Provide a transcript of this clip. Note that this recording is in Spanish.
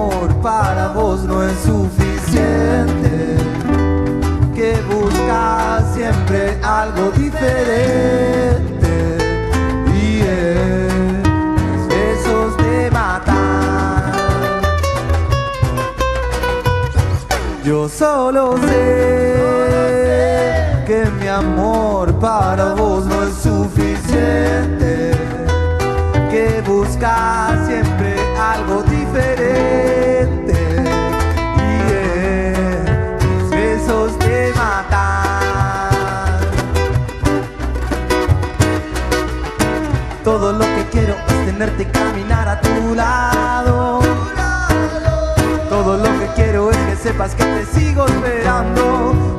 amor para vos no es suficiente, que buscas siempre algo diferente y esos te matan. Yo solo sé que mi amor para vos no es suficiente, que buscas siempre algo diferente y mis besos te matan. Todo lo que quiero es tenerte y caminar a tu lado. Todo lo que quiero es que sepas que te sigo esperando.